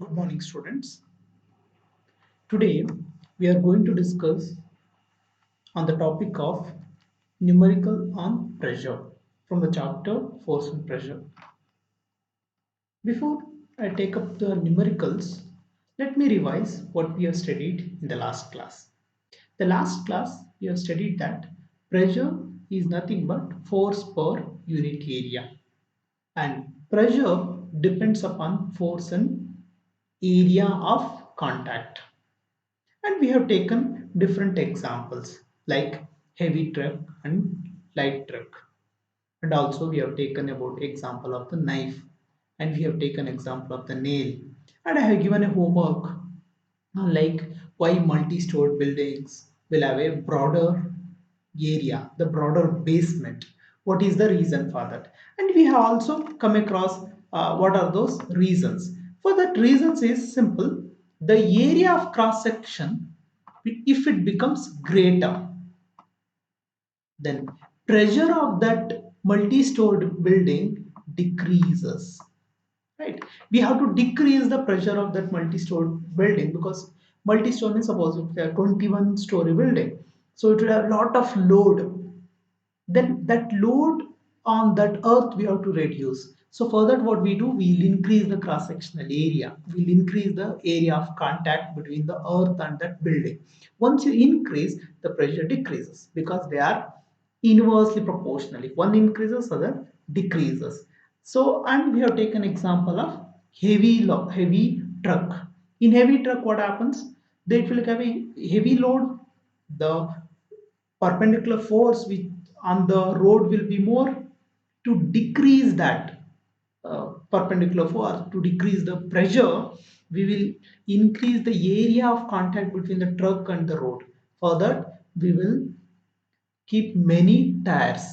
Good morning, students. Today we are going to discuss on the topic of numerical on pressure from the chapter Force and Pressure. Before I take up the numericals, let me revise what we have studied in the last class. The last class we have studied that pressure is nothing but force per unit area, and pressure depends upon force and area of contact. And we have taken different examples like heavy truck and light truck. And also we have taken about example of the knife, and we have taken example of the nail. And I have given a homework like why multi-stored buildings will have a broader area, the broader basement. What is the reason for that? And we have also come across what are those reasons. For that reasons is simple. The area of cross section, if it becomes greater, then pressure of that multi-stored building decreases, right? We have to decrease the pressure of that multi-stored building because multi-story means suppose it's a 21 story building, so it will have a lot of load. Then that load on that earth we have to reduce. So for that what we do, we'll increase the cross sectional area, we'll increase the area of contact between the earth and that building. Once you increase, the pressure decreases because they are inversely proportional. If one increases, other decreases. So, and we have taken example of heavy truck. In heavy truck what happens, they will have a heavy load, the perpendicular force which on the road will be more. To decrease that perpendicular force, to decrease the pressure, we will increase the area of contact between the truck and the road. For that we will keep many tires.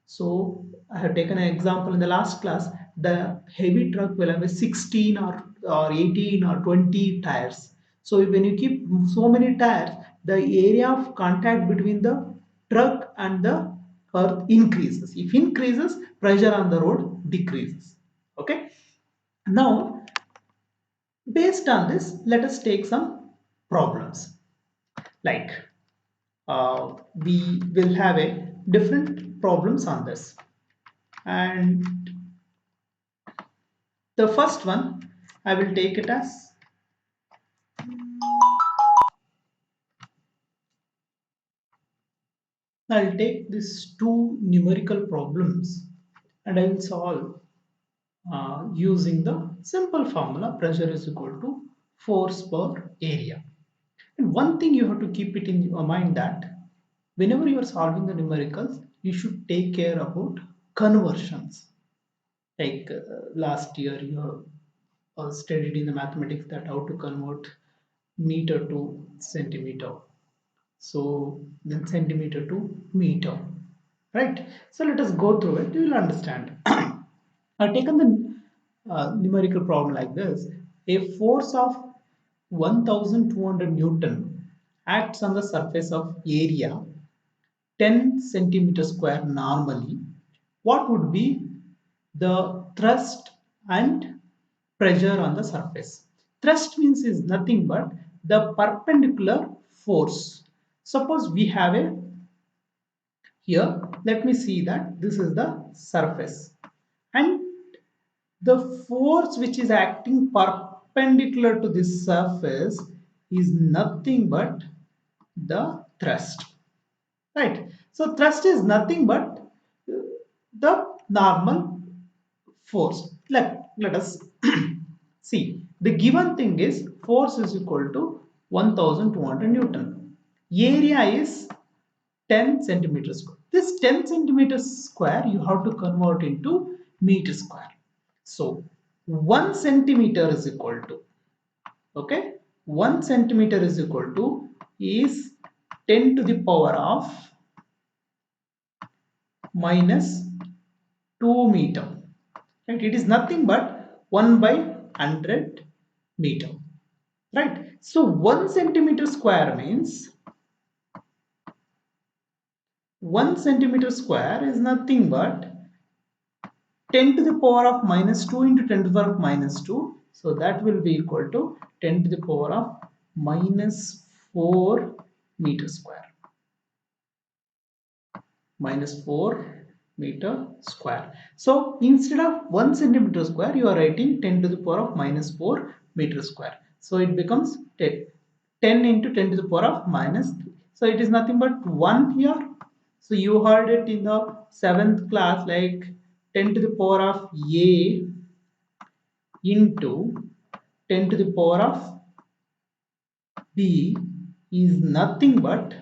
So I have taken an example in the last class. The heavy truck will have a 16 or 18 or 20 tires. So when you keep so many tires, the area of contact between the truck and the earth increases. If increases, pressure on the road decreases. Okay. Now, based on this, let us take some problems. Like we will have a different problems on this, and the first one I will take it as I'll take these two numerical problems and I will solve using the simple formula pressure is equal to force per area. And one thing you have to keep it in your mind that whenever you are solving the numericals, you should take care about conversions. Like last year you have studied in the mathematics that how to convert meter to centimeter, so then centimeter to meter, right? So let us go through it, you will understand. I've taken the numerical problem like this. A force of 1200 newton acts on the surface of area 10 centimeter square normally. What would be the thrust and pressure on the surface? Thrust means is nothing but the perpendicular force. Suppose we have a here, let me see that this is the surface, and the force which is acting perpendicular to this surface is nothing but the thrust, right? So thrust is nothing but the normal force. Let us see. The given thing is force is equal to 1200 Newton. Area is 10 centimeters square. This 10 centimeters square you have to convert into meter square. So 1 centimeter is equal to, okay, 1 centimeter is equal to is 10 to the power of minus 2 meter, right? It is nothing but 1 by 100 meter, right? So 1 centimeter square means 1 centimeter square is nothing but 10 to the power of minus 2 into 10 to the power of minus 2 So that will be equal to 10 to the power of minus 4 meter square. Minus 4 meter square. So instead of 1 centimeter square, you are writing 10 to the power of minus 4 meter square. So it becomes 10 into 10 to the power of minus 3. So it is nothing but 1 here. So you heard it in the 7th class, like 10 to the power of a into 10 to the power of b is nothing but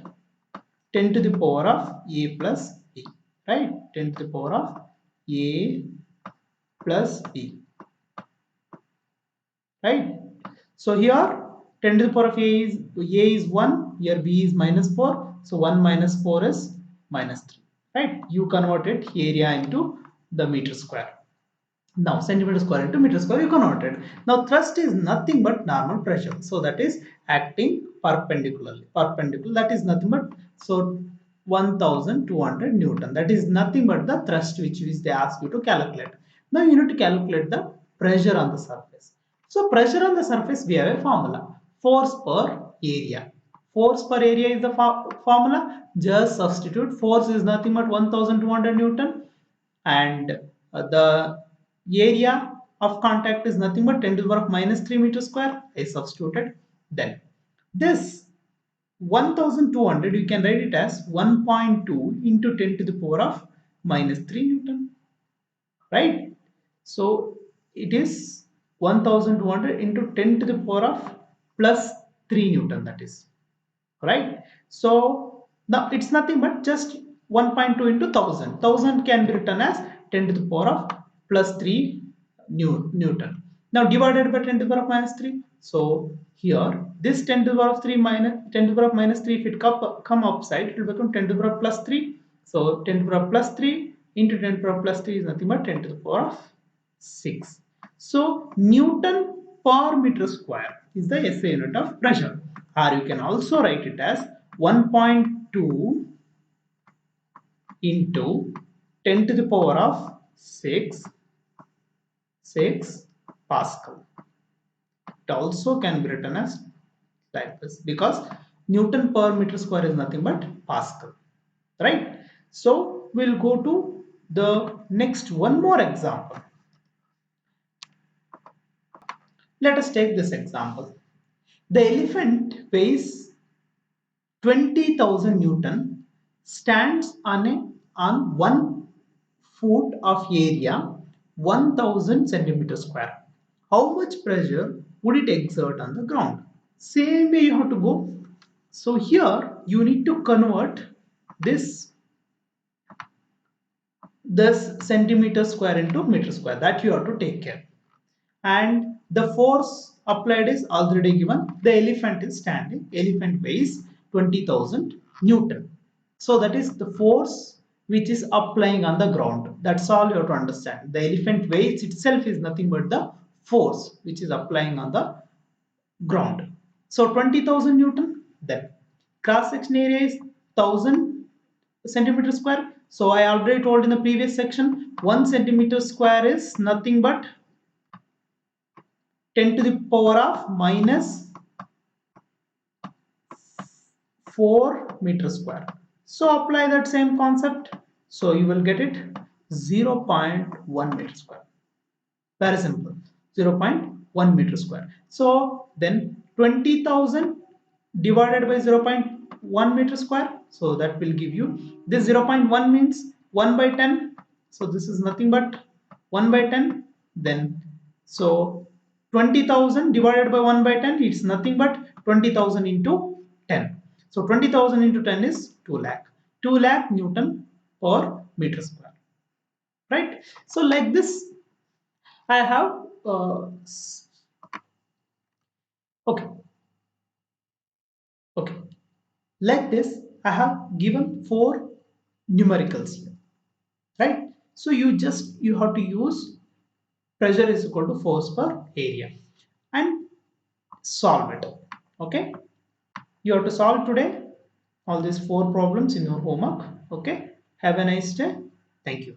10 to the power of a plus b, right? 10 to the power of a plus b, right? So here 10 to the power of a is 1, here b is minus 4, so 1 minus 4 is minus 3, right? You converted area into the meter square. Now centimeter square into meter square you converted. Now thrust is nothing but normal pressure. So that is acting perpendicularly. Perpendicular, that is nothing but, so 1200 Newton. That is nothing but the thrust which they ask you to calculate. Now you need to calculate the pressure on the surface. So pressure on the surface, we have a formula. Force per area. Force per area is the formula. Just substitute. Force is nothing but 1200 Newton, and the area of contact is nothing but 10 to the power of minus 3 meter square. I substituted. Then this 1200, you can write it as 1.2 into 10 to the power of minus 3 Newton, right? So it is 1200 into 10 to the power of plus 3 Newton, that is, right? So now it's nothing but just 1.2 into 1000 can be written as 10 to the power of plus 3 Newton. Now divided by 10 to the power of minus 3. So here this 10 to the power of 3 minus 10 to the power of minus 3, if it come upside, it will become 10 to the power of plus 3. So 10 to the power of plus 3 into 10 to the power of plus 3 is nothing but 10 to the power of 6. So Newton per meter square is the SI unit of pressure, or you can also write it as 1.2 into 10 to the power of 6 Pascal. It also can be written as like this, because Newton per meter square is nothing but Pascal, right? So we'll go to the next one more example. Let us take this example. The elephant weighs 20,000 Newton, stands on 1 foot of area 1000 centimeter square. How much pressure would it exert on the ground? Same way you have to go. So here you need to convert this centimeter square into meter square. That you have to take care. And the force applied is already given. The elephant is standing. Elephant weighs 20,000 Newton. So that is the force which is applying on the ground. That's all you have to understand. The elephant weighs itself is nothing but the force which is applying on the ground. So 20,000 Newton. Then cross section area is 1000 centimeter square. So I already told in the previous section, 1 centimeter square is nothing but 10 to the power of minus 4 meter square. So apply that same concept. So you will get it 0.1 meter square. Very simple. 0.1 meter square. So then 20,000 divided by 0.1 meter square. So that will give you, this 0.1 means 1 by 10. So this is nothing but 1 by 10. Then so 20,000 divided by 1 by 10, it's nothing but 20,000 into 10. So 20,000 into 10 is 2 lakh. 2 lakh Newton per meter square. Right? So like this, I have okay, okay. Like this, I have given 4 numericals here, right? So you have to use pressure is equal to force per area and solve it. Okay, you have to solve today all these 4 problems in your homework. Okay, have a nice day. Thank you.